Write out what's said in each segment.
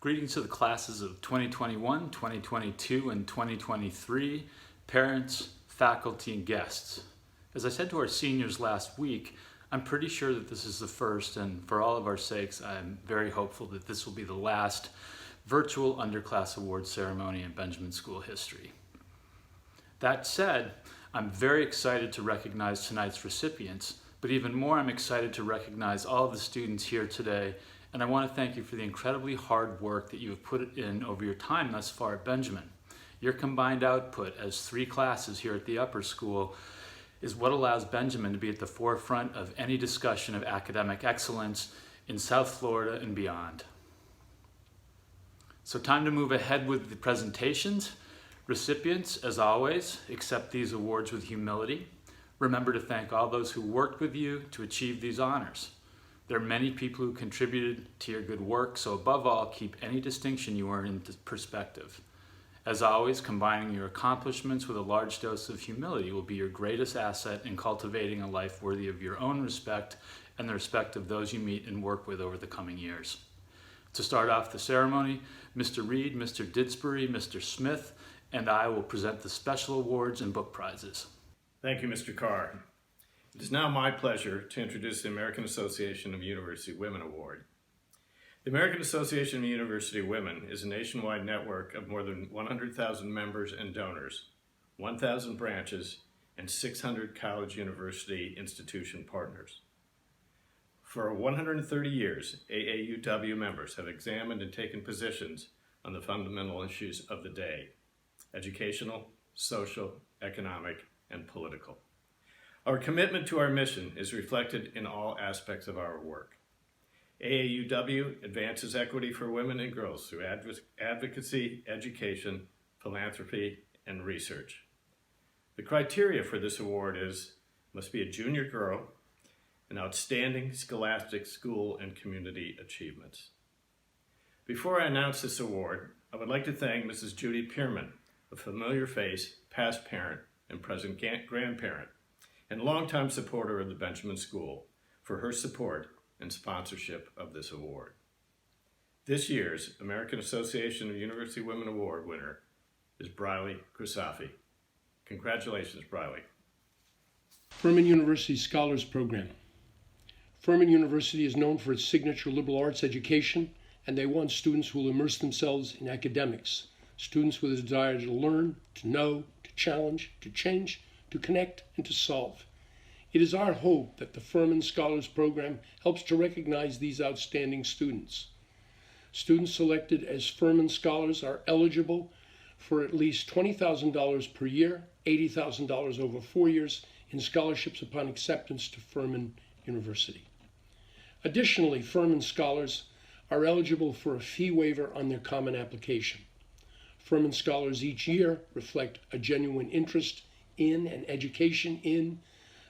Greetings to the classes of 2021, 2022, and 2023, parents, faculty, and guests. As I said to our seniors last week, I'm pretty sure that this is the first, and for all of our sakes, I'm very hopeful that this will be the last virtual Underclass Award ceremony in Benjamin School history. That said, I'm very excited to recognize tonight's recipients, but even more I'm excited to recognize all of the students here today, and I want to thank you for the incredibly hard work that you have put in over your time thus far at Benjamin. Your combined output as 3 classes here at the upper school is what allows Benjamin to be at the forefront of any discussion of academic excellence in South Florida and beyond. So time to move ahead with the presentations. Recipients, as always, accept these awards with humility. Remember to thank all those who worked with you to achieve these honors. There are many people who contributed to your good work, so above all, keep any distinction you earn in perspective. As always, combining your accomplishments with a large dose of humility will be your greatest asset in cultivating a life worthy of your own respect and the respect of those you meet and work with over the coming years. To start off the ceremony, Mr. Reed, Mr. Didsbury, Mr. Smith, and I will present the special awards and book prizes. Thank you, Mr. Carr. It is now my pleasure to introduce the American Association of University Women Award. The American Association of University Women is a nationwide network of more than 100,000 members and donors, 1,000 branches, and 600 college university institution partners. For 130 years, AAUW members have examined and taken positions on the fundamental issues of the day: educational, social, economic, and political. Our commitment to our mission is reflected in all aspects of our work. AAUW advances equity for women and girls through advocacy, education, philanthropy, and research. The criteria for this award must be a junior girl, and outstanding scholastic, school, and community achievements. Before I announce this award, I would like to thank Mrs. Judy Pierman, a familiar face, past parent, and present grandparent, and longtime supporter of the Benjamin School, for her support and sponsorship of this award. This year's American Association of University Women Award winner is Briley Krisafi. Congratulations, Briley. Furman University Scholars Program. Furman University is known for its signature liberal arts education, and they want students who will immerse themselves in academics, students with a desire to learn, to know, to challenge, to change, to connect, and to solve. It is our hope that the Furman Scholars Program helps to recognize these outstanding students. Students selected as Furman Scholars are eligible for at least $20,000 per year, $80,000 over 4 years in scholarships upon acceptance to Furman University. Additionally, Furman Scholars are eligible for a fee waiver on their common application. Furman Scholars each year reflect a genuine interest in and education in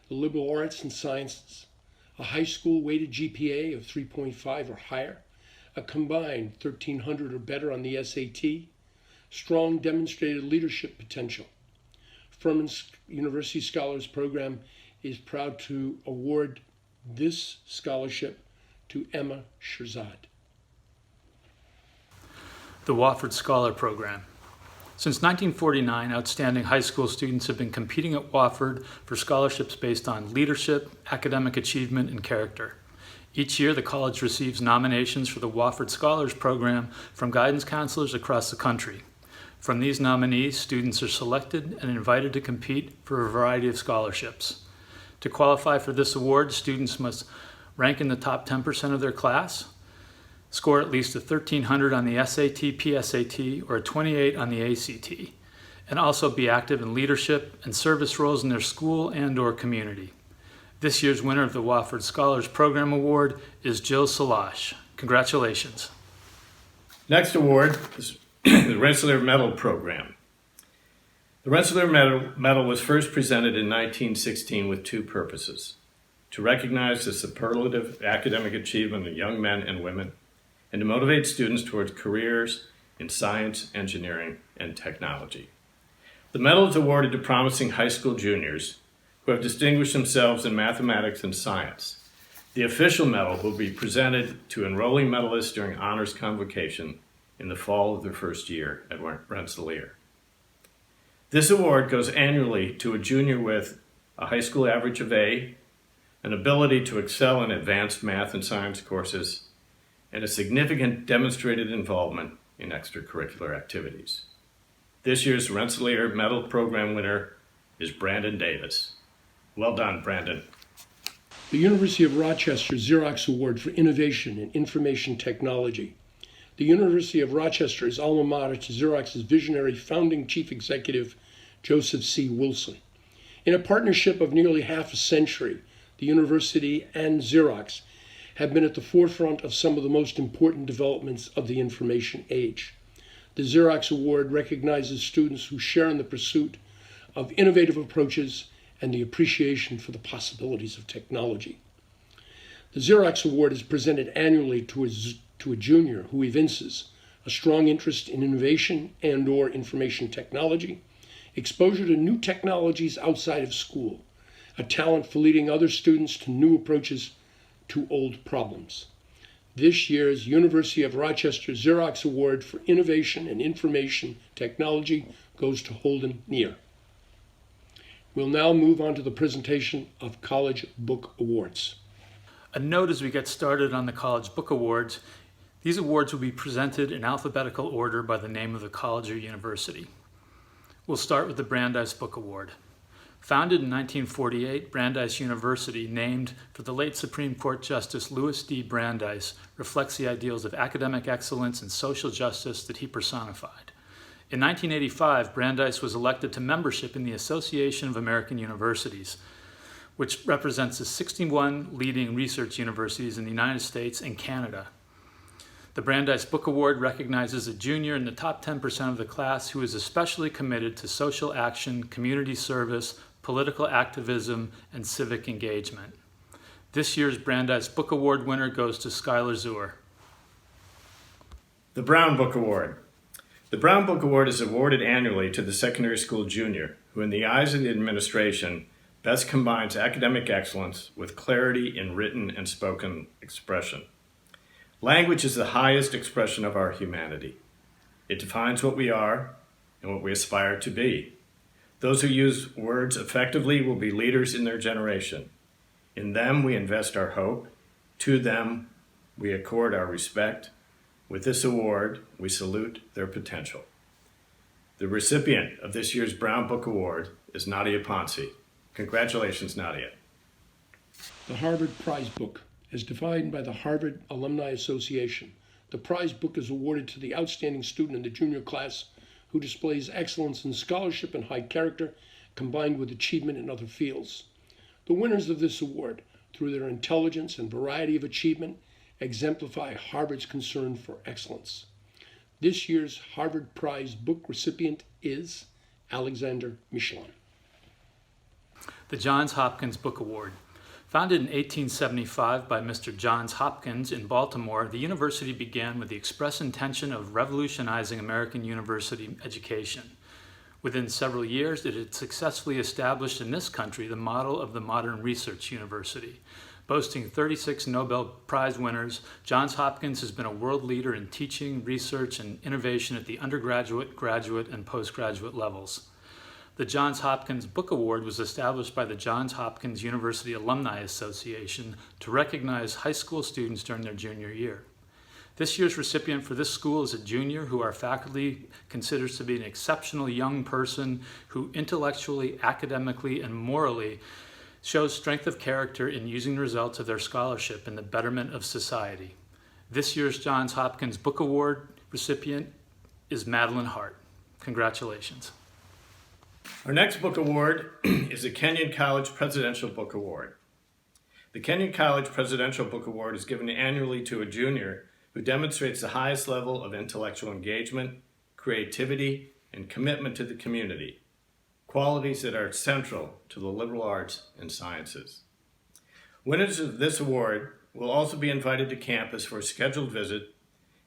the liberal arts and sciences, a high school weighted GPA of 3.5 or higher, a combined 1,300 or better on the SAT, strong demonstrated leadership potential. Furman University Scholars Program is proud to award this scholarship to Emma Shirzad. The Wofford Scholar Program. Since 1949, outstanding high school students have been competing at Wofford for scholarships based on leadership, academic achievement, and character. Each year, the college receives nominations for the Wofford Scholars Program from guidance counselors across the country. From these nominees, students are selected and invited to compete for a variety of scholarships. To qualify for this award, students must rank in the top 10% of their class, score at least a 1,300 on the SAT, PSAT, or a 28 on the ACT, and also be active in leadership and service roles in their school and/or community. This year's winner of the Wofford Scholars Program Award is Jill Salash. Congratulations. Next award is the Rensselaer Medal Program. The Rensselaer Medal was first presented in 1916 with 2 purposes: to recognize the superlative academic achievement of young men and women, and to motivate students towards careers in science, engineering, and technology. The medal is awarded to promising high school juniors who have distinguished themselves in mathematics and science. The official medal will be presented to enrolling medalists during honors convocation in the fall of their first year at Rensselaer. This award goes annually to a junior with a high school average of A, an ability to excel in advanced math and science courses, and a significant demonstrated involvement in extracurricular activities. This year's Rensselaer Medal Program winner is Brandon Davis. Well done, Brandon. The University of Rochester Xerox Award for Innovation in Information Technology. The University of Rochester is alma mater to Xerox's visionary founding chief executive, Joseph C. Wilson. In a partnership of nearly half a century, the university and Xerox have been at the forefront of some of the most important developments of the information age. The Xerox Award recognizes students who share in the pursuit of innovative approaches and the appreciation for the possibilities of technology. The Xerox Award is presented annually to a junior who evinces a strong interest in innovation and/or information technology, exposure to new technologies outside of school, a talent for leading other students to new approaches to old problems. This year's University of Rochester Xerox Award for Innovation and Information Technology goes to Holden Neer. We'll now move on to the presentation of College Book Awards. A note as we get started on the College Book Awards. These awards will be presented in alphabetical order by the name of the college or university. We'll start with the Brandeis Book Award. Founded in 1948, Brandeis University, named for the late Supreme Court Justice Louis D. Brandeis, reflects the ideals of academic excellence and social justice that he personified. In 1985, Brandeis was elected to membership in the Association of American Universities, which represents the 61 leading research universities in the United States and Canada. The Brandeis Book Award recognizes a junior in the top 10% of the class who is especially committed to social action, community service, political activism, and civic engagement. This year's Brandeis Book Award winner goes to Skylar Zuer. The Brown Book Award. The Brown Book Award is awarded annually to the secondary school junior who, in the eyes of the administration, best combines academic excellence with clarity in written and spoken expression. Language is the highest expression of our humanity. It defines what we are and what we aspire to be. Those who use words effectively will be leaders in their generation. In them we invest our hope. To them we accord our respect. With this award, we salute their potential. The recipient of this year's Brown Book Award is Nadia Ponce. Congratulations, Nadia. The Harvard Prize Book. As defined by the Harvard Alumni Association, the prize book is awarded to the outstanding student in the junior class who displays excellence in scholarship and high character combined with achievement in other fields. The winners of this award, through their intelligence and variety of achievement, exemplify Harvard's concern for excellence. This year's Harvard Prize book recipient is Alexander Michelin. The Johns Hopkins Book Award. Founded in 1875 by Mr. Johns Hopkins in Baltimore, the university began with the express intention of revolutionizing American university education. Within several years, it had successfully established in this country the model of the modern research university. Boasting 36 Nobel Prize winners, Johns Hopkins has been a world leader in teaching, research, and innovation at the undergraduate, graduate, and postgraduate levels. The Johns Hopkins Book Award was established by the Johns Hopkins University Alumni Association to recognize high school students during their junior year. This year's recipient for this school is a junior who our faculty considers to be an exceptional young person who intellectually, academically, and morally shows strength of character in using the results of their scholarship in the betterment of society. This year's Johns Hopkins Book Award recipient is Madeline Hart. Congratulations. Our next book award is the Kenyon College Presidential Book Award. The Kenyon College Presidential Book Award is given annually to a junior who demonstrates the highest level of intellectual engagement, creativity, and commitment to the community, qualities that are central to the liberal arts and sciences. Winners of this award will also be invited to campus for a scheduled visit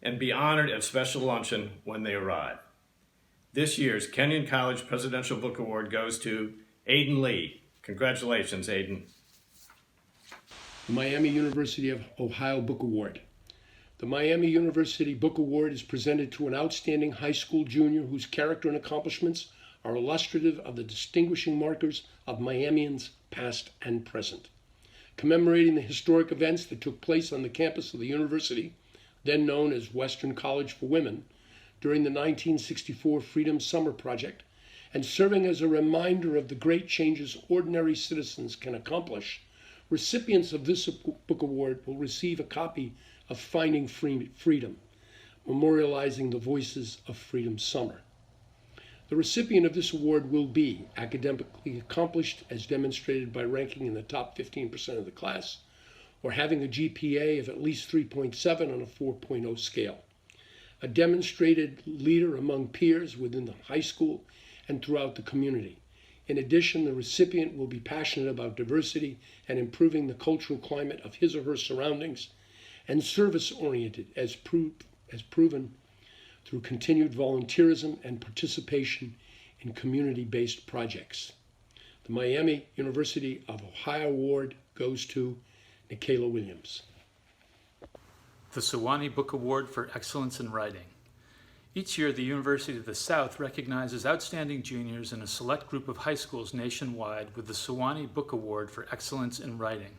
and be honored at special luncheon when they arrive. This year's Kenyon College Presidential Book Award goes to Aiden Lee. Congratulations, Aiden. The Miami University of Ohio Book Award. The Miami University Book Award is presented to an outstanding high school junior whose character and accomplishments are illustrative of the distinguishing markers of Miamians past and present. Commemorating the historic events that took place on the campus of the university, then known as Western College for Women, during the 1964 Freedom Summer Project, and serving as a reminder of the great changes ordinary citizens can accomplish, recipients of this book award will receive a copy of Finding Freedom, memorializing the voices of Freedom Summer. The recipient of this award will be academically accomplished as demonstrated by ranking in the top 15% of the class, or having a GPA of at least 3.7 on a 4.0 scale. A demonstrated leader among peers within the high school and throughout the community. In addition, the recipient will be passionate about diversity and improving the cultural climate of his or her surroundings, and service-oriented as proven through continued volunteerism and participation in community-based projects. The Miami University of Ohio Award goes to Nikayla Williams. The Suwannee Book Award for Excellence in Writing. Each year, the University of the South recognizes outstanding juniors in a select group of high schools nationwide with the Suwannee Book Award for Excellence in Writing.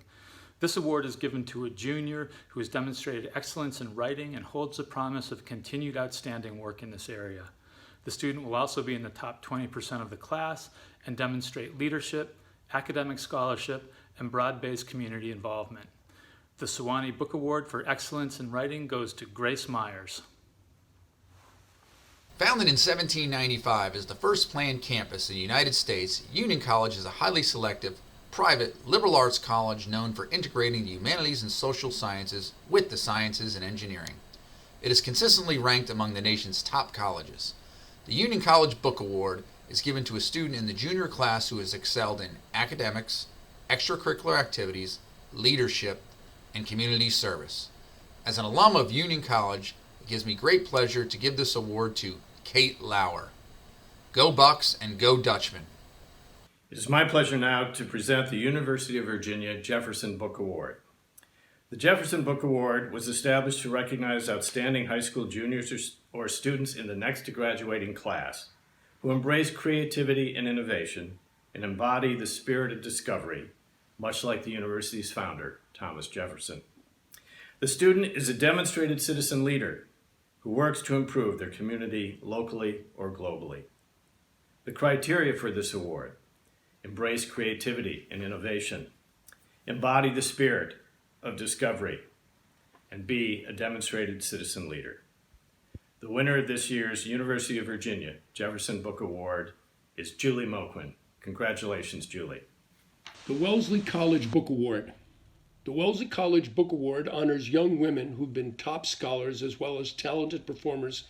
This award is given to a junior who has demonstrated excellence in writing and holds the promise of continued outstanding work in this area. The student will also be in the top 20% of the class and demonstrate leadership, academic scholarship, and broad-based community involvement. The Suwannee Book Award for Excellence in Writing goes to Grace Myers. Founded in 1795 as the first planned campus in the United States, Union College is a highly selective, private, liberal arts college known for integrating the humanities and social sciences with the sciences and engineering. It is consistently ranked among the nation's top colleges. The Union College Book Award is given to a student in the junior class who has excelled in academics, extracurricular activities, leadership, and community service. As an alum of Union College, it gives me great pleasure to give this award to Kate Lauer. Go Bucks and go Dutchman. It is my pleasure now to present the University of Virginia Jefferson Book Award. The Jefferson Book Award was established to recognize outstanding high school juniors or students in the next graduating class who embrace creativity and innovation and embody the spirit of discovery, much like the university's founder, Thomas Jefferson. The student is a demonstrated citizen leader who works to improve their community locally or globally. The criteria for this award: embrace creativity and innovation, embody the spirit of discovery, and be a demonstrated citizen leader. The winner of this year's University of Virginia Jefferson Book Award is Julie Moquin. Congratulations, Julie. The Wellesley College Book Award. The Wellesley College Book Award honors young women who've been top scholars as well as talented performers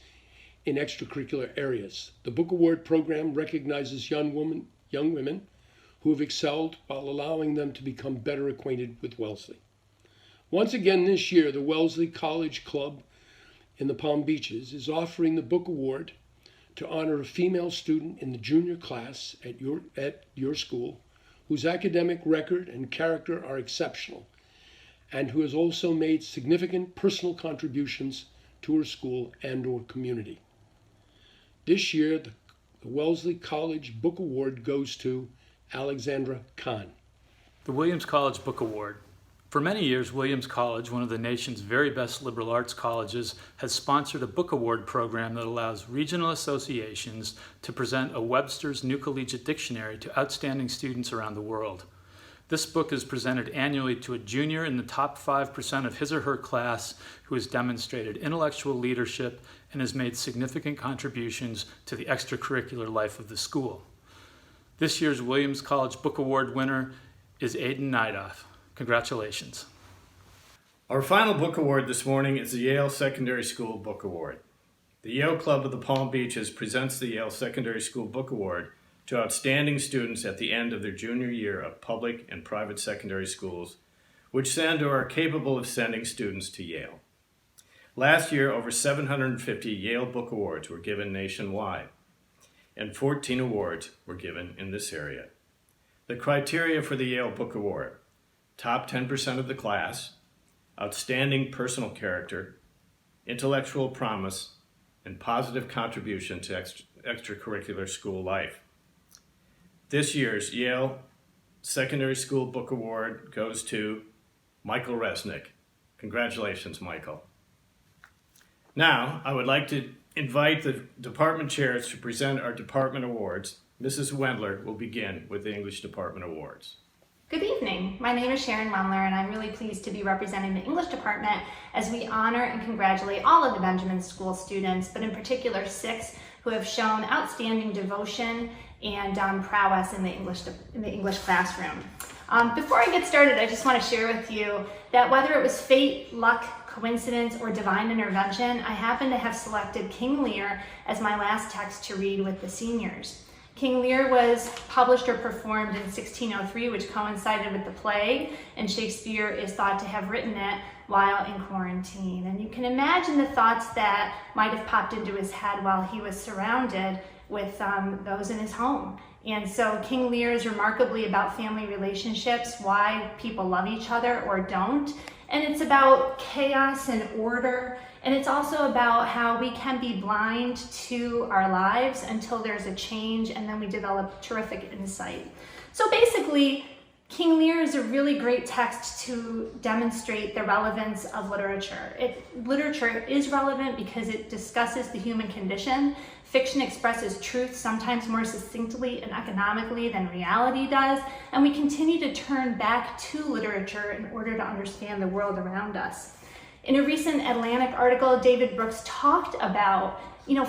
in extracurricular areas. The Book Award program recognizes young women who have excelled while allowing them to become better acquainted with Wellesley. Once again this year, the Wellesley College Club in the Palm Beaches is offering the Book Award to honor a female student in the junior class at your school whose academic record and character are exceptional and who has also made significant personal contributions to her school and or community. This year, the Wellesley College Book Award goes to Alexandra Khan. The Williams College Book Award. For many years, Williams College, one of the nation's very best liberal arts colleges, has sponsored a book award program that allows regional associations to present a Webster's New Collegiate Dictionary to outstanding students around the world. This book is presented annually to a junior in the top 5% of his or her class who has demonstrated intellectual leadership and has made significant contributions to the extracurricular life of the school. This year's Williams College Book Award winner is Aiden Nidoff. Congratulations. Our final book award this morning is the Yale Secondary School Book Award. The Yale Club of the Palm Beaches presents the Yale Secondary School Book Award to outstanding students at the end of their junior year of public and private secondary schools, which send or are capable of sending students to Yale. Last year, over 750 Yale Book Awards were given nationwide, and 14 awards were given in this area. The criteria for the Yale Book Award: top 10% of the class, outstanding personal character, intellectual promise, and positive contribution to extracurricular school life. This year's Yale Secondary School Book Award goes to Michael Resnick. Congratulations, Michael. Now, I would like to invite the department chairs to present our department awards. Mrs. Wendler will begin with the English Department Awards. Good evening. My name is Sharon Wendler, and I'm really pleased to be representing the English department as we honor and congratulate all of the Benjamin School students, but in particular 6 who have shown outstanding devotion and prowess in the English classroom. Before I get started, I just want to share with you that whether it was fate, luck, coincidence, or divine intervention, I happen to have selected King Lear as my last text to read with the seniors. King Lear was published or performed in 1603, which coincided with the plague, and Shakespeare is thought to have written it while in quarantine. And you can imagine the thoughts that might have popped into his head while he was surrounded with those in his home. And so King Lear is remarkably about family relationships, why people love each other or don't. And it's about chaos and order. And it's also about how we can be blind to our lives until there's a change, and then we develop terrific insight. So basically, King Lear is a really great text to demonstrate the relevance of literature. Literature is relevant because it discusses the human condition. Fiction expresses truth sometimes more succinctly and economically than reality does, and we continue to turn back to literature in order to understand the world around us. In a recent Atlantic article, David Brooks talked about,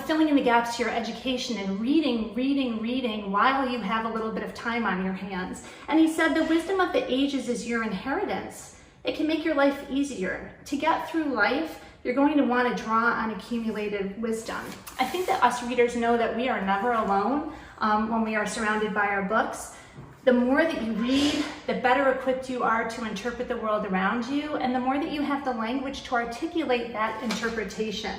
filling in the gaps to your education and reading while you have a little bit of time on your hands. And he said the wisdom of the ages is your inheritance. It can make your life easier. To get through life, you're going to want to draw on accumulated wisdom. I think that us readers know that we are never alone when we are surrounded by our books. The more that you read, the better equipped you are to interpret the world around you, and the more that you have the language to articulate that interpretation.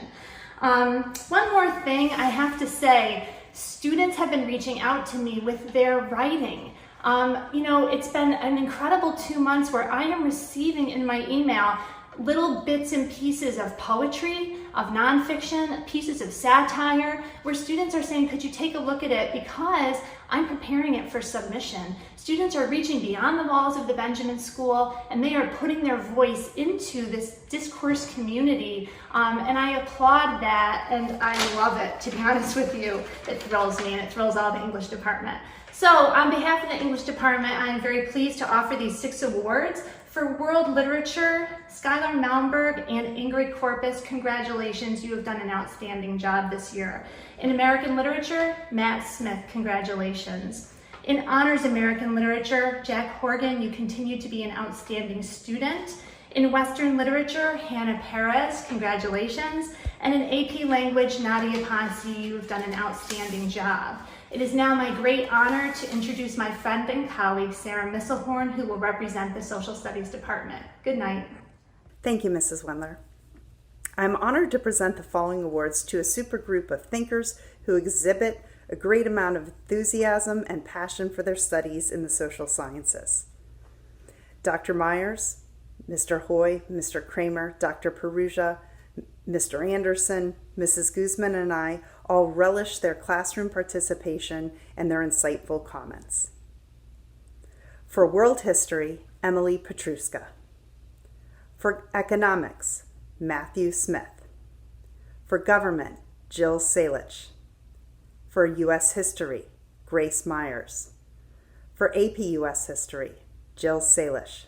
One more thing I have to say, students have been reaching out to me with their writing. It's been an incredible 2 months where I am receiving in my email little bits and pieces of poetry, of nonfiction, pieces of satire, where students are saying, could you take a look at it, because I'm preparing it for submission. Students are reaching beyond the walls of the Benjamin School, and they are putting their voice into this discourse community, and I applaud that, and I love it, to be honest with you. It thrills me, and it thrills all the English department. So on behalf of the English department, I am very pleased to offer these 6 awards. For world literature, Skylar Malmberg and Ingrid Corpus, congratulations, you have done an outstanding job this year. In American literature, Matt Smith, congratulations. In honors American literature, Jack Horgan, you continue to be an outstanding student. In Western literature, Hannah Perez, congratulations. And in AP language, Nadia Ponce, you have done an outstanding job. It is now my great honor to introduce my friend and colleague, Sarah Misselhorn, who will represent the Social Studies Department. Good night. Thank you, Mrs. Wendler. I'm honored to present the following awards to a supergroup of thinkers who exhibit a great amount of enthusiasm and passion for their studies in the social sciences. Dr. Myers, Mr. Hoy, Mr. Kramer, Dr. Perugia, Mr. Anderson, Mrs. Guzman, and I all relish their classroom participation and their insightful comments. For world history, Emily Petruska. For economics, Matthew Smith. For government, Jill Salich. For U.S. history, Grace Myers. For AP U.S. history, Jill Salich.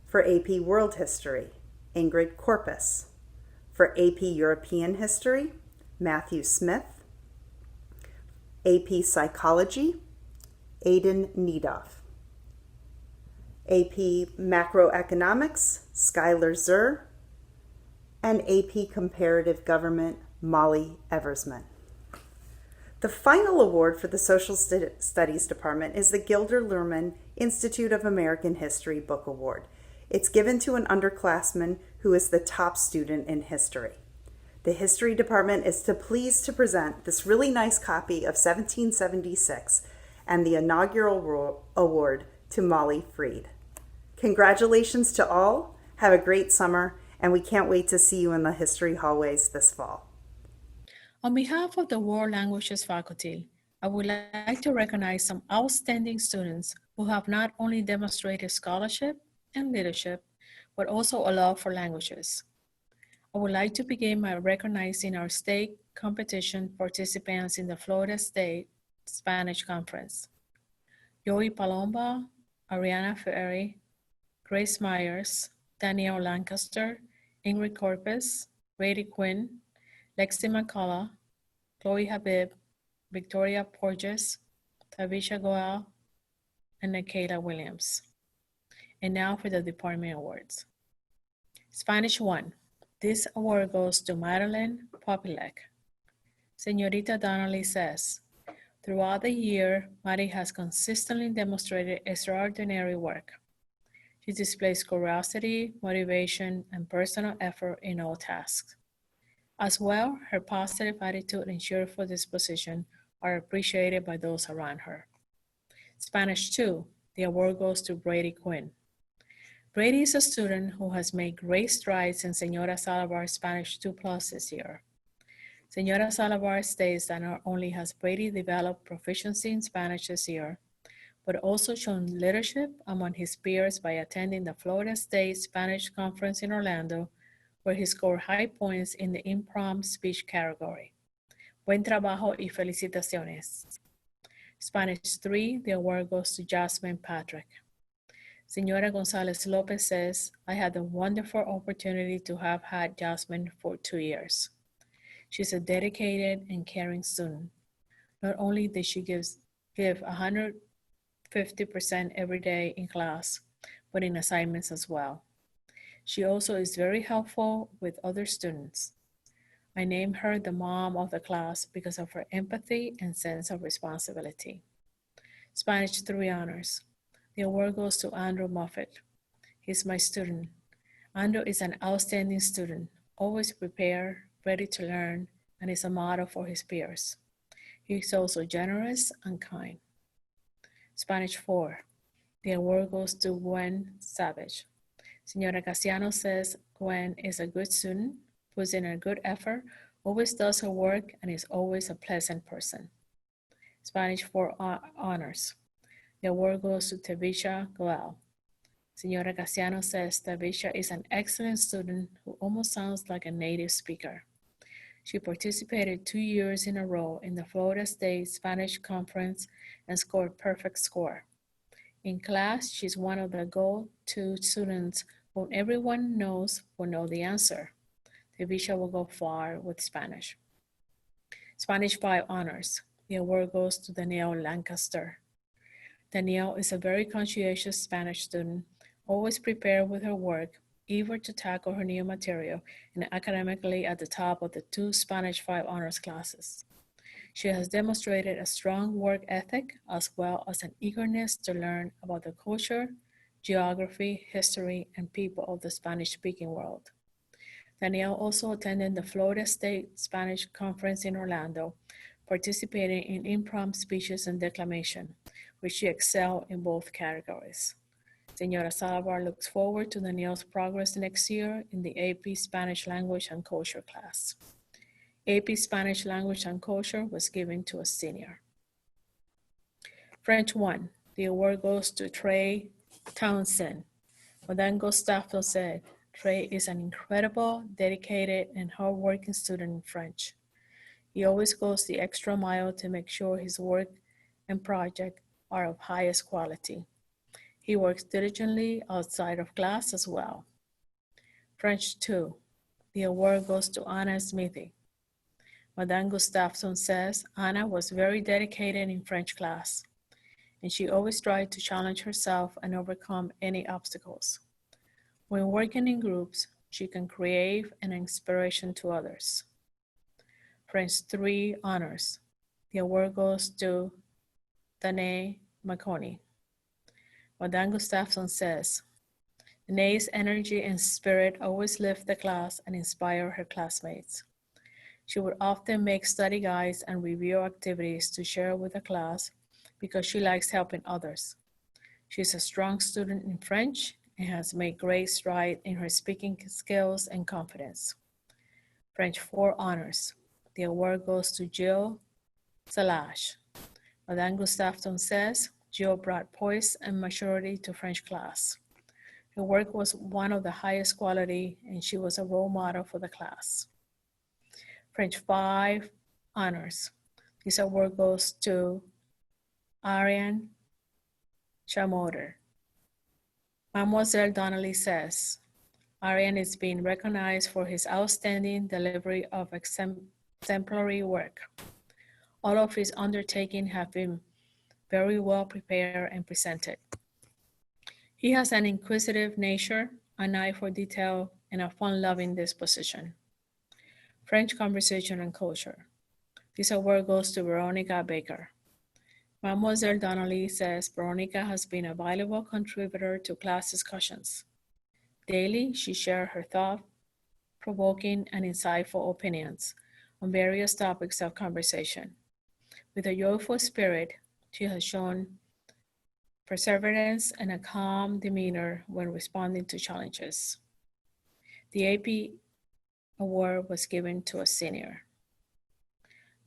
For AP world history, Ingrid Corpus. For AP European history, Matthew Smith. AP Psychology, Aidan Nedoff. AP Macroeconomics, Skylar Zur. And AP Comparative Government, Molly Eversman. The final award for the Social Studies Department is the Gilder Lehrman Institute of American History Book Award. It's given to an underclassman who is the top student in history. The History Department is pleased to present this really nice copy of 1776 and the inaugural award to Molly Freed. Congratulations to all, have a great summer, and we can't wait to see you in the history hallways this fall. On behalf of the World Languages faculty, I would like to recognize some outstanding students who have not only demonstrated scholarship and leadership, but also a love for languages. I would like to begin by recognizing our state competition participants in the Florida State Spanish Conference. Joey Palomba, Ariana Ferry, Grace Myers, Danielle Lancaster, Ingrid Corpus, Brady Quinn, Lexi McCullough, Chloe Habib, Victoria Porges, Tavisha Goal, and Nikayla Williams. And now for the Department Awards. Spanish 1. This award goes to Madeline Popilek. Señorita Donnelly says, throughout the year, Maddie has consistently demonstrated extraordinary work. She displays curiosity, motivation, and personal effort in all tasks. As well, her positive attitude and cheerful disposition are appreciated by those around her. Spanish 2, the award goes to Brady Quinn. Brady is a student who has made great strides in Señora Salavar's Spanish 2+ this year. Señora Salavar states that not only has Brady developed proficiency in Spanish this year, but also shown leadership among his peers by attending the Florida State Spanish Conference in Orlando, where he scored high points in the impromptu speech category. Buen trabajo y felicitaciones. Spanish 3, the award goes to Jasmine Patrick. Señora Gonzalez Lopez says, I had the wonderful opportunity to have had Jasmine for 2 years. She's a dedicated and caring student. Not only does she give 150% every day in class, but in assignments as well. She also is very helpful with other students. I named her the mom of the class because of her empathy and sense of responsibility. Spanish 3 honors. The award goes to Andrew Moffett. He's my student. Andrew is an outstanding student, always prepared, ready to learn, and is a model for his peers. He's also generous and kind. Spanish 4. The award goes to Gwen Savage. Señora Casiano says Gwen is a good student, puts in a good effort, always does her work, and is always a pleasant person. Spanish 4 honors. The award goes to Tavisha Goal. Señora Casiano says Tavisha is an excellent student who almost sounds like a native speaker. She participated 2 years in a row in the Florida State Spanish Conference and scored perfect score. In class, she's one of the go-to students who everyone knows will know the answer. Tavisha will go far with Spanish. Spanish 5 honors. The award goes to Danielle Lancaster. Danielle is a very conscientious Spanish student, always prepared with her work, eager to tackle her new material, and academically at the top of the 2 Spanish 5 honors classes. She has demonstrated a strong work ethic as well as an eagerness to learn about the culture, geography, history, and people of the Spanish-speaking world. Danielle also attended the Florida State Spanish Conference in Orlando, participating in impromptu speeches and declamation, where she excelled in both categories. Señora Salavar looks forward to Danielle's progress next year in the AP Spanish Language and Culture class. AP Spanish Language and Culture was given to a senior. French 1, the award goes to Trey Townsend. Madame Gustafson said, Trey is an incredible, dedicated, and hardworking student in French. He always goes the extra mile to make sure his work and project are of highest quality. He works diligently outside of class as well. French 2, the award goes to Anna Smithy. Madame Gustafson says Anna was very dedicated in French class, and she always tried to challenge herself and overcome any obstacles. When working in groups, she can create an inspiration to others. French 3 honors. The award goes to Danae McConey. Madame Gustafson says, Danae's energy and spirit always lift the class and inspire her classmates. She would often make study guides and review activities to share with the class because she likes helping others. She's a strong student in French and has made great strides in her speaking skills and confidence. French 4 honors. The award goes to Jill Salash. Madame Gustafson says, Jill brought poise and maturity to French class. Her work was one of the highest quality, and she was a role model for the class. French 5 honors. This award goes to Ariane Chamoder. Mademoiselle Donnelly says, Ariane is being recognized for his outstanding delivery of exemplary work. All of his undertakings have been very well prepared and presented. He has an inquisitive nature, an eye for detail, and a fun-loving disposition. French conversation and culture. This award goes to Veronica Baker. Mademoiselle Donnelly says Veronica has been a valuable contributor to class discussions. Daily, she shares her thought-provoking and insightful opinions on various topics of conversation. With a joyful spirit, she has shown perseverance and a calm demeanor when responding to challenges. The AP award was given to a senior.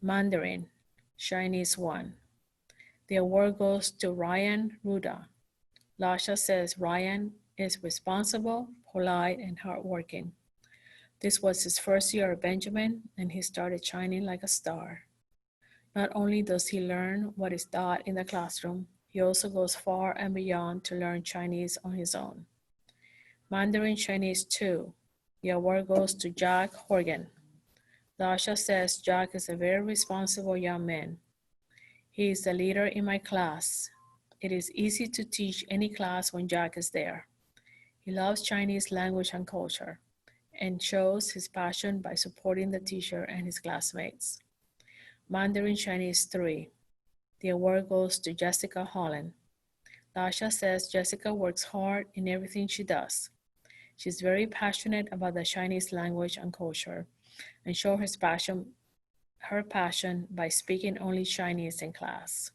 Mandarin, Chinese 1. The award goes to Ryan Ruda. Lasha says Ryan is responsible, polite, and hardworking. This was his first year at Benjamin, and he started shining like a star. Not only does he learn what is taught in the classroom, he also goes far and beyond to learn Chinese on his own. Mandarin Chinese 2. The award goes to Jack Horgan. Lasha says Jack is a very responsible young man. He is the leader in my class. It is easy to teach any class when Jack is there. He loves Chinese language and culture and shows his passion by supporting the teacher and his classmates. Mandarin Chinese 3. The award goes to Jessica Holland. Lasha says Jessica works hard in everything she does. She's very passionate about the Chinese language and culture and shows her passion by speaking only Chinese in class.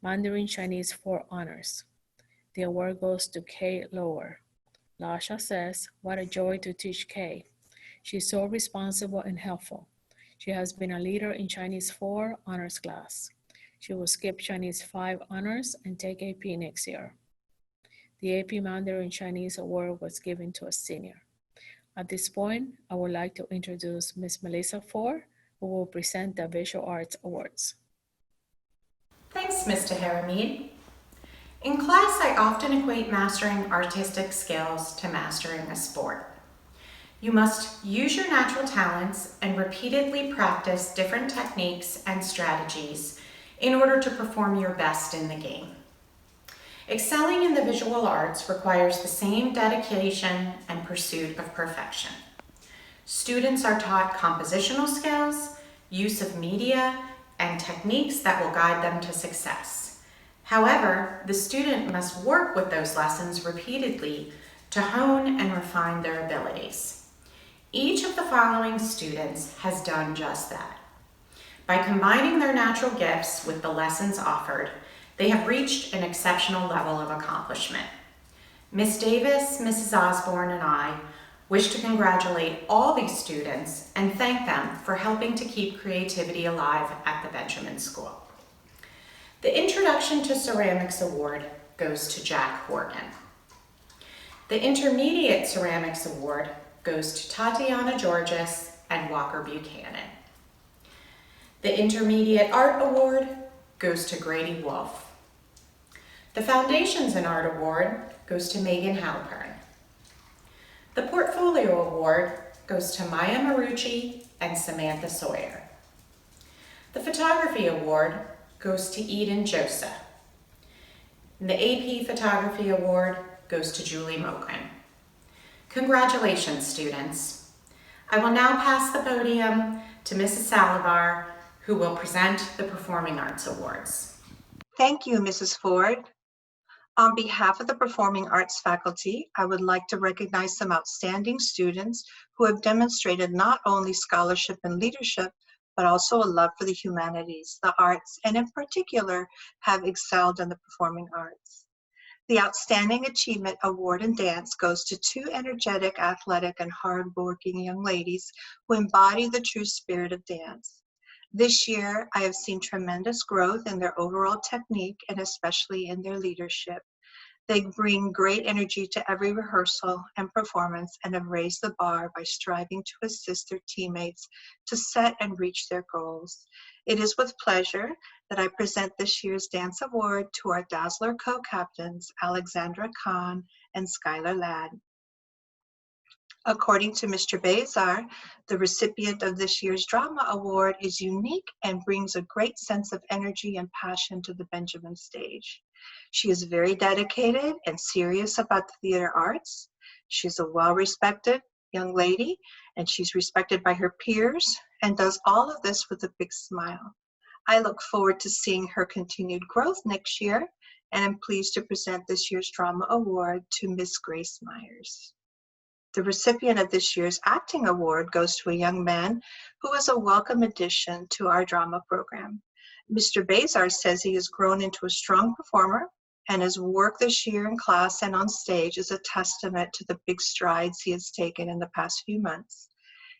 Mandarin Chinese 4 honors. The award goes to Kay Lower. Lasha says, what a joy to teach Kay. She's so responsible and helpful. She has been a leader in Chinese 4 honors class. She will skip Chinese 5 honors and take AP next year. The AP Mandarin Chinese award was given to a senior. At this point, I would like to introduce Ms. Melissa Ford, who will present the Visual Arts Awards. Thanks, Ms. Taharamid. In class, I often equate mastering artistic skills to mastering a sport. You must use your natural talents and repeatedly practice different techniques and strategies in order to perform your best in the game. Excelling in the visual arts requires the same dedication and pursuit of perfection. Students are taught compositional skills, use of media, and techniques that will guide them to success. However, the student must work with those lessons repeatedly to hone and refine their abilities. Each of the following students has done just that. By combining their natural gifts with the lessons offered, they have reached an exceptional level of accomplishment. Ms. Davis, Mrs. Osborne, and I wish to congratulate all these students and thank them for helping to keep creativity alive at the Benjamin School. The Introduction to Ceramics Award goes to Jack Horgan. The Intermediate Ceramics Award goes to Tatiana Georges and Walker Buchanan. The Intermediate Art Award goes to Grady Wolf. The Foundations in Art Award goes to Megan Halpern. The Portfolio Award goes to Maya Marucci and Samantha Sawyer. The Photography Award goes to Eden Joseph. And the AP Photography Award goes to Julie Mokrin. Congratulations, students. I will now pass the podium to Mrs. Salivar, who will present the Performing Arts Awards. Thank you, Mrs. Ford. On behalf of the Performing Arts faculty, I would like to recognize some outstanding students who have demonstrated not only scholarship and leadership, but also a love for the humanities, the arts, and in particular have excelled in the performing arts. The Outstanding Achievement Award in Dance goes to two energetic, athletic, and hardworking young ladies who embody the true spirit of dance. This year, I have seen tremendous growth in their overall technique and especially in their leadership. They bring great energy to every rehearsal and performance and have raised the bar by striving to assist their teammates to set and reach their goals. It is with pleasure that I present this year's Dance Award to our Dazzler co-captains, Alexandra Khan and Skylar Ladd. According to Mr. Bazar, the recipient of this year's Drama Award is unique and brings a great sense of energy and passion to the Benjamin stage. She is very dedicated and serious about the theater arts. She's a well-respected young lady, and she's respected by her peers and does all of this with a big smile. I look forward to seeing her continued growth next year, and I'm pleased to present this year's Drama Award to Miss Grace Myers. The recipient of this year's Acting Award goes to a young man who is a welcome addition to our drama program. Mr. Bazar says he has grown into a strong performer, and his work this year in class and on stage is a testament to the big strides he has taken in the past few months.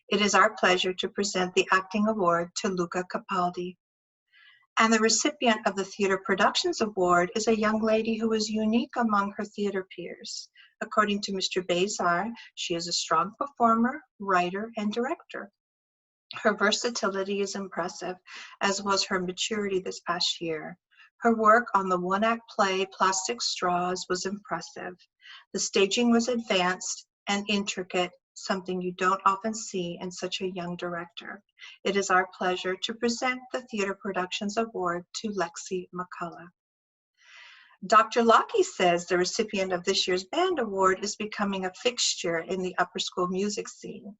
It is our pleasure to present the Acting Award to Luca Capaldi. And the recipient of the Theater Productions Award is a young lady who is unique among her theater peers. According to Mr. Bazar, she is a strong performer, writer, and director. Her versatility is impressive, as was her maturity this past year. Her work on the one-act play Plastic Straws was impressive. The staging was advanced and intricate, something you don't often see in such a young director. It is our pleasure to present the Theater Productions Award to Lexi McCullough. Dr. Lockie says the recipient of this year's Band Award is becoming a fixture in the upper school music scene,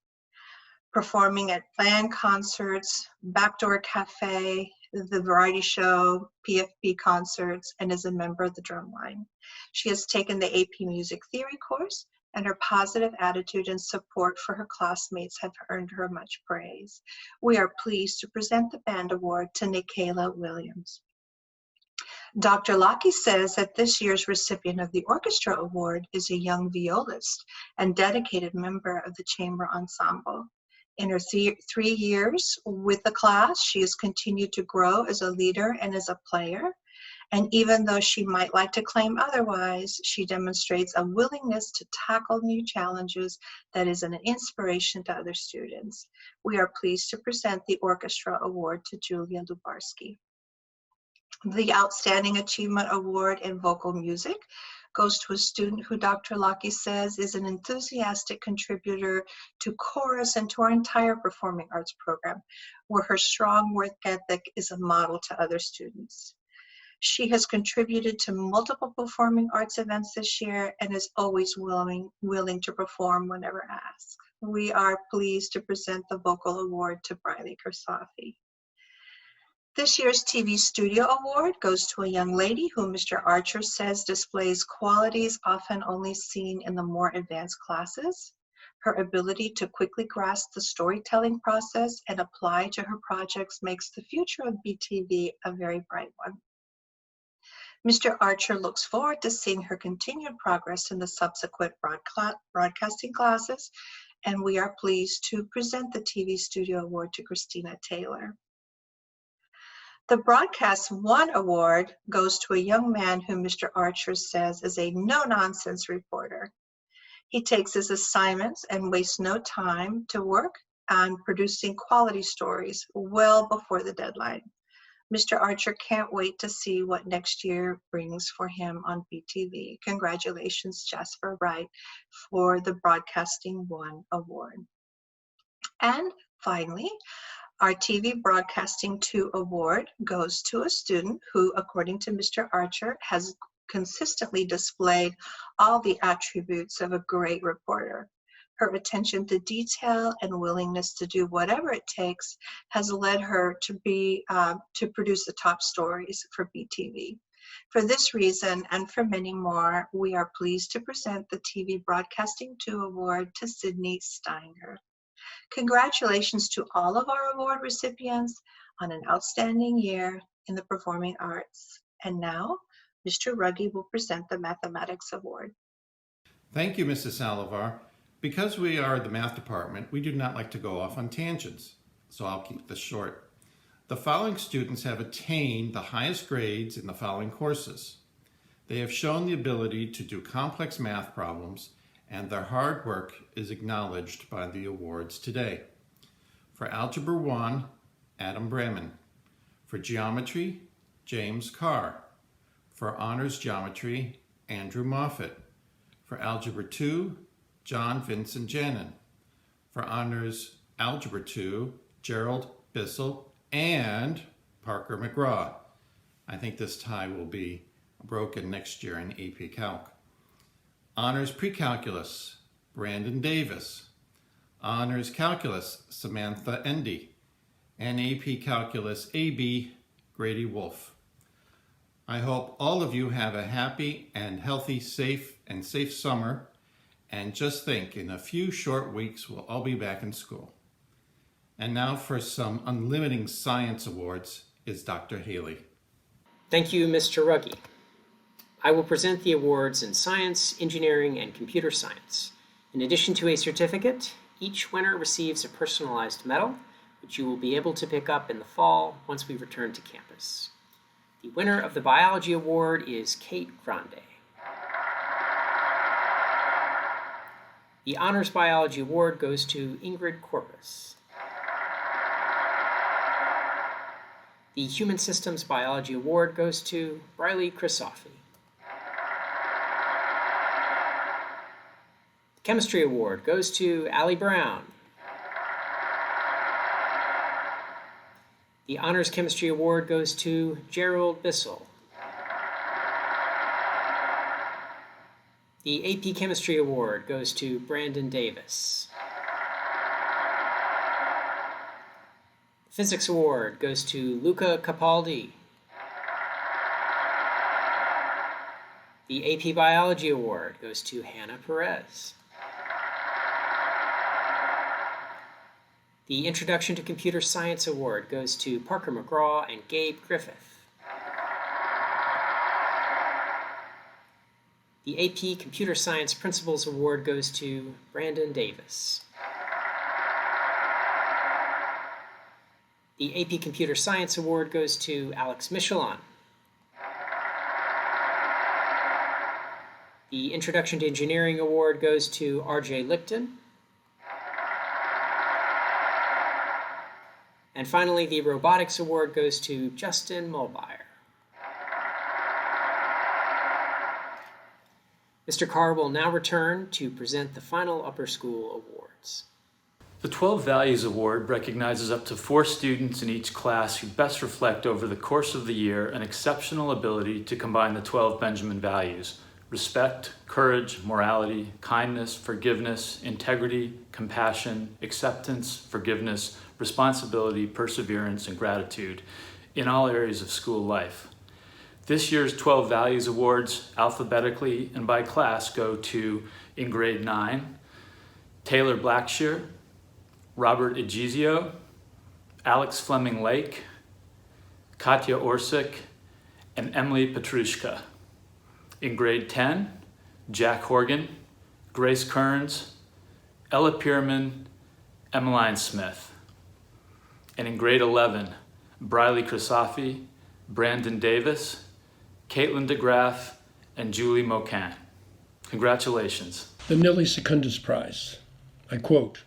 performing at band concerts, Backdoor Cafe, the variety show, PFP concerts, and is a member of the Drumline. She has taken the AP Music Theory course, and her positive attitude and support for her classmates have earned her much praise. We are pleased to present the Band Award to Nikayla Williams. Dr. Lockie says that this year's recipient of the Orchestra Award is a young violist and dedicated member of the Chamber Ensemble. In her 3 years with the class, she has continued to grow as a leader and as a player. And even though she might like to claim otherwise, she demonstrates a willingness to tackle new challenges that is an inspiration to other students. We are pleased to present the Orchestra Award to Julia Lubarsky. The Outstanding Achievement Award in Vocal Music goes to a student who Dr. Lockie says is an enthusiastic contributor to chorus and to our entire performing arts program, where her strong work ethic is a model to other students. She has contributed to multiple performing arts events this year and is always willing to perform whenever asked. We are pleased to present the Vocal Award to Briley Kersafi. This year's TV Studio Award goes to a young lady who Mr. Archer says displays qualities often only seen in the more advanced classes. Her ability to quickly grasp the storytelling process and apply to her projects makes the future of BTV a very bright one. Mr. Archer looks forward to seeing her continued progress in the subsequent broadcasting classes, and we are pleased to present the TV Studio Award to Christina Taylor. The Broadcast One Award goes to a young man who Mr. Archer says is a no-nonsense reporter. He takes his assignments and wastes no time to work on producing quality stories well before the deadline. Mr. Archer can't wait to see what next year brings for him on BTV. Congratulations, Jasper Wright, for the Broadcasting One Award. And finally, our TV Broadcasting 2 Award goes to a student who, according to Mr. Archer, has consistently displayed all the attributes of a great reporter. Her attention to detail and willingness to do whatever it takes has led her to produce the top stories for BTV. For this reason and for many more, we are pleased to present the TV Broadcasting 2 Award to Sydney Steiner. Congratulations to all of our award recipients on an outstanding year in the performing arts. And now Mr. Ruggie will present the Mathematics Award. Thank you, Mrs. Salivar. Because we are the math department, we do not like to go off on tangents, so I'll keep this short. The following students have attained the highest grades in the following courses. They have shown the ability to do complex math problems, and their hard work is acknowledged by the awards today. For Algebra 1, Adam Bremen. For Geometry, James Carr. For Honors Geometry, Andrew Moffett. For Algebra 2, John Vincent Janin. For Honors Algebra 2, Gerald Bissell and Parker McGraw. I think this tie will be broken next year in AP Calc. Honors Pre-Calculus, Brandon Davis. Honors Calculus, Samantha Endy. And AP Calculus AB, Grady Wolf. I hope all of you have a happy and healthy, safe summer. And just think, in a few short weeks, we'll all be back in school. And now for some Unlimiting Science Awards is Dr. Haley. Thank you, Mr. Ruggie. I will present the awards in science, engineering, and computer science. In addition to a certificate, each winner receives a personalized medal, which you will be able to pick up in the fall once we return to campus. The winner of the Biology Award is Kate Grande. The Honors Biology Award goes to Ingrid Corpus. The Human Systems Biology Award goes to Briley Crisoffi. The Chemistry Award goes to Allie Brown. The Honors Chemistry Award goes to Gerald Bissell. The AP Chemistry Award goes to Brandon Davis. The Physics Award goes to Luca Capaldi. The AP Biology Award goes to Hannah Perez. The Introduction to Computer Science Award goes to Parker McGraw and Gabe Griffith. The AP Computer Science Principals Award goes to Brandon Davis. The AP Computer Science Award goes to Alex Michelon. The Introduction to Engineering Award goes to RJ Lipton. And finally, the Robotics Award goes to Justin Mulbire. Mr. Carr will now return to present the final upper school awards. The 12 Values Award recognizes up to 4 students in each class who best reflect over the course of the year an exceptional ability to combine the 12 Benjamin values: respect, courage, morality, kindness, forgiveness, integrity, compassion, acceptance, forgiveness, responsibility, perseverance, and gratitude in all areas of school life. This year's 12 Values Awards, alphabetically and by class, go to, in grade 9, Taylor Blackshear, Robert Egizio, Alex Fleming Lake, Katya Orsic, and Emily Petrushka. In grade 10, Jack Horgan, Grace Kearns, Ella Pierman, Emmeline Smith. And in grade 11, Briley Crisoffi, Brandon Davis, Caitlin DeGraff, and Julie Mocan. Congratulations. The Nellie Secundus Prize. I quote,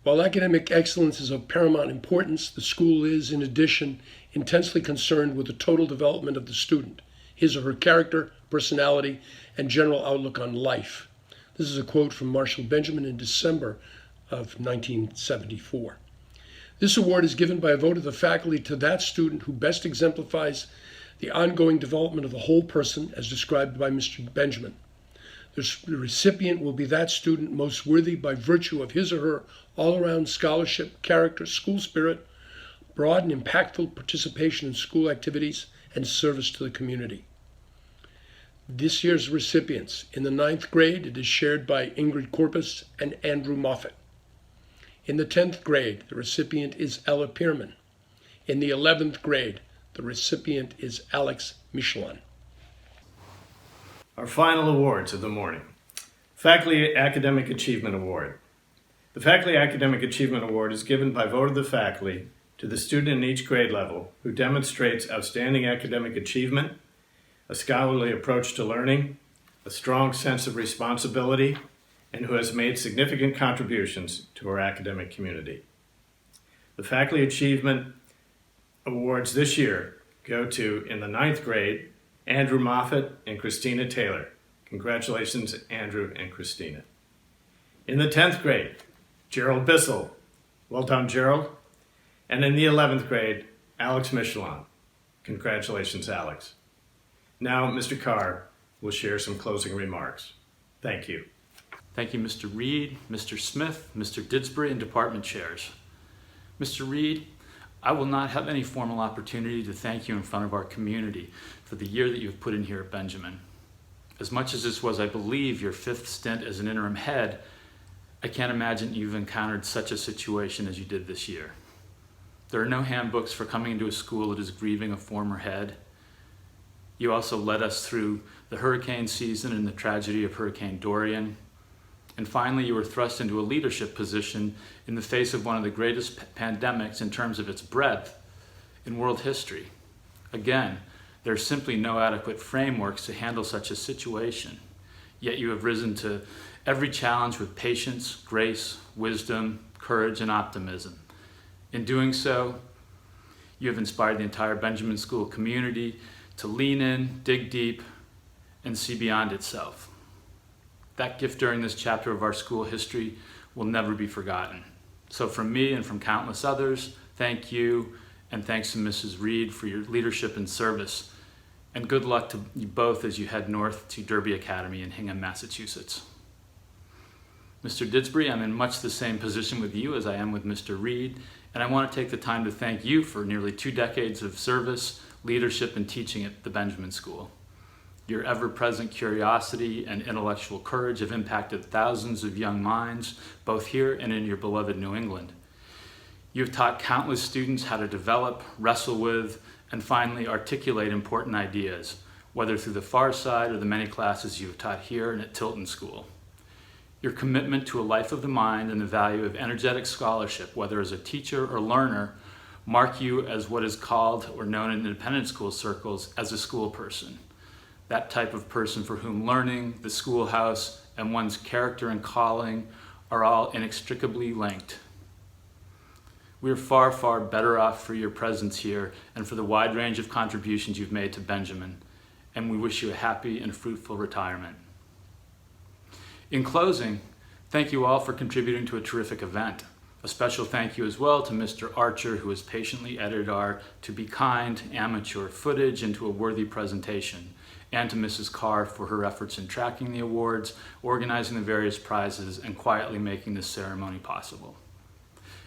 "While academic excellence is of paramount importance, the school is, in addition, intensely concerned with the total development of the student, his or her character, personality, and general outlook on life." This is a quote from Marshall Benjamin in December of 1974. This award is given by a vote of the faculty to that student who best exemplifies the ongoing development of the whole person as described by Mr. Benjamin. The recipient will be that student most worthy by virtue of his or her all-around scholarship, character, school spirit, broad and impactful participation in school activities, and service to the community. This year's recipients: in the 9th grade, it is shared by Ingrid Corpus and Andrew Moffett. In the 10th grade, the recipient is Ella Pierman. In the 11th grade, the recipient is Alex Michelon. Our final awards of the morning. Faculty Academic Achievement Award. The Faculty Academic Achievement Award is given by vote of the faculty to the student in each grade level who demonstrates outstanding academic achievement, a scholarly approach to learning, a strong sense of responsibility, and who has made significant contributions to our academic community. The Faculty Achievement Awards this year go to, in the 9th grade, Andrew Moffett and Christina Taylor. Congratulations, Andrew and Christina. In the 10th grade, Gerald Bissell. Well done, Gerald. And in the 11th grade, Alex Michelon. Congratulations, Alex. Now, Mr. Carr will share some closing remarks. Thank you. Thank you, Mr. Reed, Mr. Smith, Mr. Didsbury, and department chairs. Mr. Reed, I will not have any formal opportunity to thank you in front of our community for the year that you have put in here at Benjamin. As much as this was, I believe, your 5th stint as an interim head, I can't imagine you've encountered such a situation as you did this year. There are no handbooks for coming into a school that is grieving a former head. You also led us through the hurricane season and the tragedy of Hurricane Dorian. And finally, you were thrust into a leadership position in the face of one of the greatest pandemics in terms of its breadth in world history. Again, there are simply no adequate frameworks to handle such a situation. Yet you have risen to every challenge with patience, grace, wisdom, courage, and optimism. In doing so, you have inspired the entire Benjamin School community to lean in, dig deep, and see beyond itself. That gift during this chapter of our school history will never be forgotten. So from me and from countless others, thank you, and thanks to Mrs. Reed for your leadership and service. And good luck to you both as you head north to Derby Academy in Hingham, Massachusetts. Mr. Didsbury, I'm in much the same position with you as I am with Mr. Reed, and I want to take the time to thank you for nearly 2 decades of service, leadership, and teaching at the Benjamin School. Your ever-present curiosity and intellectual courage have impacted thousands of young minds, both here and in your beloved New England. You have taught countless students how to develop, wrestle with, and finally articulate important ideas, whether through the far side or the many classes you have taught here and at Tilton School. Your commitment to a life of the mind and the value of energetic scholarship, whether as a teacher or learner, mark you as what is called or known in independent school circles as a school person. That type of person for whom learning, the schoolhouse, and one's character and calling are all inextricably linked. We are far, far better off for your presence here and for the wide range of contributions you've made to Benjamin, and we wish you a happy and fruitful retirement. In closing, thank you all for contributing to a terrific event. A special thank you as well to Mr. Archer, who has patiently edited our To Be Kind amateur footage into a worthy presentation, and to Mrs. Carr for her efforts in tracking the awards, organizing the various prizes, and quietly making this ceremony possible.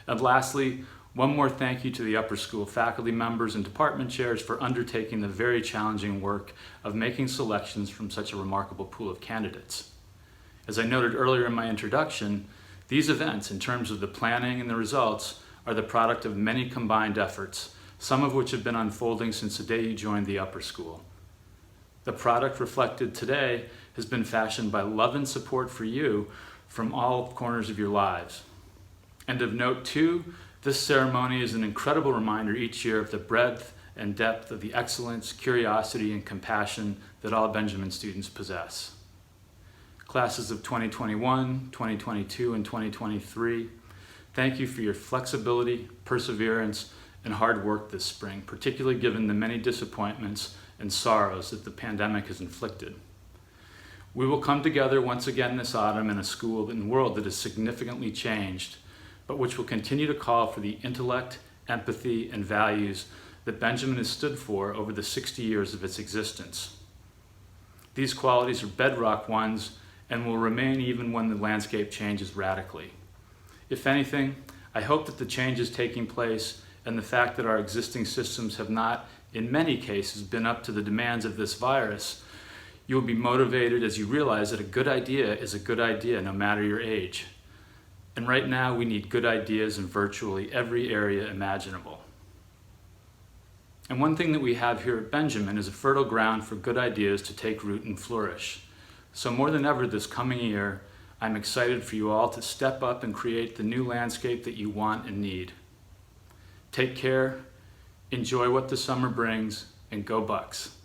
And lastly, one more thank you to the upper school faculty members and department chairs for undertaking the very challenging work of making selections from such a remarkable pool of candidates. As I noted earlier in my introduction, these events, in terms of the planning and the results, are the product of many combined efforts, some of which have been unfolding since the day you joined the upper school. The product reflected today has been fashioned by love and support for you from all corners of your lives. And of note too, this ceremony is an incredible reminder each year of the breadth and depth of the excellence, curiosity, and compassion that all Benjamin students possess. Classes of 2021, 2022, and 2023, thank you for your flexibility, perseverance, and hard work this spring, particularly given the many disappointments and sorrows that the pandemic has inflicted. We will come together once again this autumn in a school and world that has significantly changed, but which will continue to call for the intellect, empathy, and values that Benjamin has stood for over the 60 years of its existence. These qualities are bedrock ones and will remain even when the landscape changes radically. If anything, I hope that the changes taking place and the fact that our existing systems have not, in many cases, been up to the demands of this virus, you will be motivated as you realize that a good idea is a good idea no matter your age. And right now, we need good ideas in virtually every area imaginable. And one thing that we have here at Benjamin is a fertile ground for good ideas to take root and flourish. So more than ever this coming year, I'm excited for you all to step up and create the new landscape that you want and need. Take care, enjoy what the summer brings, and go Bucks.